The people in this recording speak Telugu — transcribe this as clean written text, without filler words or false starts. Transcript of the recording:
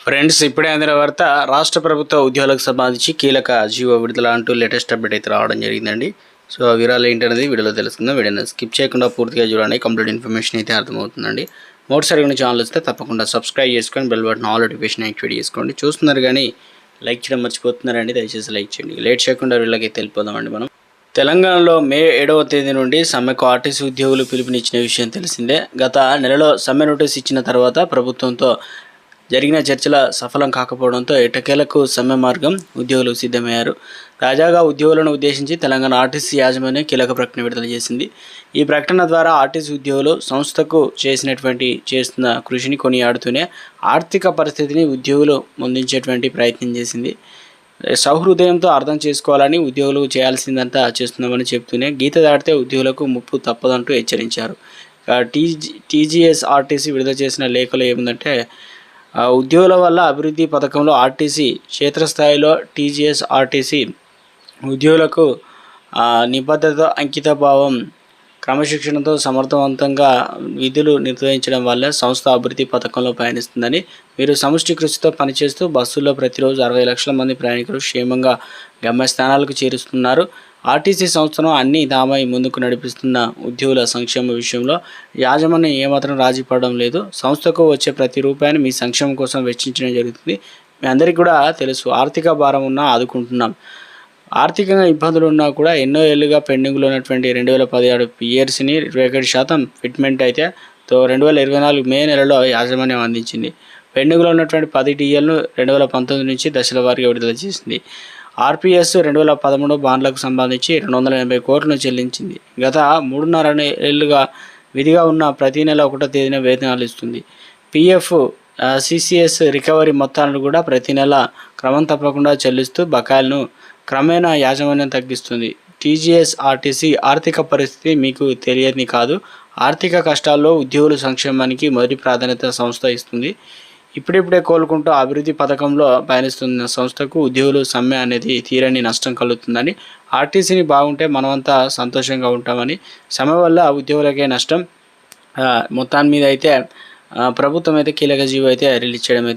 ఫ్రెండ్స్, ఇప్పుడే అందిన వార్త రాష్ట్ర ప్రభుత్వ ఉద్యోగులకు సంబంధించి కీలక జీవో విడుదల అంటూ లేటెస్ట్ అప్డేట్ అయితే రావడం జరిగిందండి. సో ఆ వివరాలు ఏంటనేది వీడియోలో తెలుసుకుందాం. వీడియోని స్కిప్ చేయకుండా పూర్తిగా చూడండి. కంప్లీట్ ఇన్ఫర్మేషన్ అయితే అర్థమవుతుందండి. మొదటిసారిగా ఛానల్ వస్తే తప్పకుండా సబ్స్క్రైబ్ చేసుకొని bell button all notification activate చేసుకోండి. చూస్తున్నారు కానీ లైక్ చేయడం మర్చిపోతున్నారండి. దయచేసి లైక్ చేయండి. లేట్ చేయకుండా వీళ్ళకి వెళ్ళిపోదామండి. మనం తెలంగాణలో మే 7వ తేదీ నుండి సమ్మెకు ఆర్టీసీ ఉద్యోగులు పిలుపునిచ్చిన విషయం తెలిసిందే. గత నెలలో సమ్మె నోటీస్ ఇచ్చిన తర్వాత ప్రభుత్వంతో జరిగిన చర్చల సఫలం కాకపోవడంతో ఎట్టకేలకు సమ్మె మార్గం ఉద్యోగులు సిద్ధమయ్యారు. తాజాగా ఉద్యోగులను ఉద్దేశించి తెలంగాణ ఆర్టీసీ యాజమాన్యం కీలక ప్రకటన విడుదల చేసింది. ఈ ప్రకటన ద్వారా ఆర్టీసీ ఉద్యోగులు సంస్థకు చేస్తున్న కృషిని కొనియాడుతూనే ఆర్థిక పరిస్థితిని ఉద్యోగులు ముందుంచేటువంటి ప్రయత్నం చేసింది. సౌహృదయంతో అర్థం చేసుకోవాలని ఉద్యోగులు చేయాల్సిందంతా చేస్తున్నామని చెప్తూనే గీత దాటితే ఉద్యోగులకు ముప్పు తప్పదంటూ హెచ్చరించారు. టీజీఎస్ ఆర్టీసీ విడుదల చేసిన లేఖలో ఏముందంటే, ఉద్యోగుల వల్ల అభివృద్ధి పథకంలో ఆర్టీసీ క్షేత్రస్థాయిలో టీజీఎస్ ఆర్టీసీ ఉద్యోగులకు నిబద్ధత, అంకితభావం, క్రమశిక్షణతో సమర్థవంతంగా విధులు నిర్వహించడం వల్ల సంస్థ అభివృద్ధి పథకంలో పయనిస్తుందని, మీరు సమిష్టి కృషితో పనిచేస్తూ బస్సుల్లో ప్రతిరోజు 60 లక్షల మంది ప్రయాణికులు క్షేమంగా గమ్యస్థానాలకు చేరుస్తున్నారు. ఆర్టీసీ సంస్థను అన్ని తామై ముందుకు నడిపిస్తున్న ఉద్యోగుల సంక్షేమ విషయంలో యాజమాన్యం ఏమాత్రం రాజీ పడడం లేదు. సంస్థకు వచ్చే ప్రతి రూపాయిని మీ సంక్షేమం కోసం వెచ్చించడం జరుగుతుంది. మీ అందరికీ కూడా తెలుసు, ఆర్థిక భారం ఉన్నా ఆదుకుంటున్నాం. ఆర్థికంగా ఇబ్బందులు ఉన్నా కూడా ఎన్నో ఏళ్ళుగా పెండింగ్లో ఉన్నటువంటి 2017 పియర్స్ని 21% ఫిట్మెంట్ అయితే 2024 మే నెలలో యాజమాన్యం అందించింది. పెండింగ్లో ఉన్నటువంటి 10 డిఎల్ను 2019 నుంచి దశల వారీగా విడుదల చేసింది. ఆర్పిఎస్ 2013 బాండ్లకు సంబంధించి 280 కోట్లను చెల్లించింది. గత 3.5 ఏళ్లుగా విధిగా ఉన్న ప్రతి నెల 1వ తేదీన వేతనాలు ఇస్తుంది. పిఎఫ్, సిసిఎస్ రికవరీ మొత్తాలను కూడా ప్రతి నెల క్రమం తప్పకుండా చెల్లిస్తూ బకాయిలను క్రమేణా యాజమాన్యం తగ్గిస్తుంది. టీజీఎస్ ఆర్టీసీ ఆర్థిక పరిస్థితి మీకు తెలియని కాదు. ఆర్థిక కష్టాల్లో ఉద్యోగుల సంక్షేమానికి మొదటి ప్రాధాన్యత సంస్థ ఇస్తుంది. ఇప్పుడిప్పుడే కోలుకుంటూ అభివృద్ధి పథకంలో పయనిస్తున్న సంస్థకు ఉద్యోగులు సమ్మె అనేది తీరని నష్టం కలుగుతుందని, ఆర్టీసీని బాగుంటే మనమంతా సంతోషంగా ఉంటామని, సమ్మె వల్ల ఉద్యోగులకే నష్టం. మొత్తాన్ని మీద అయితే ప్రభుత్వం అయితే కీలక జీవో అయితే రిలీజ్ చేయడం అయితే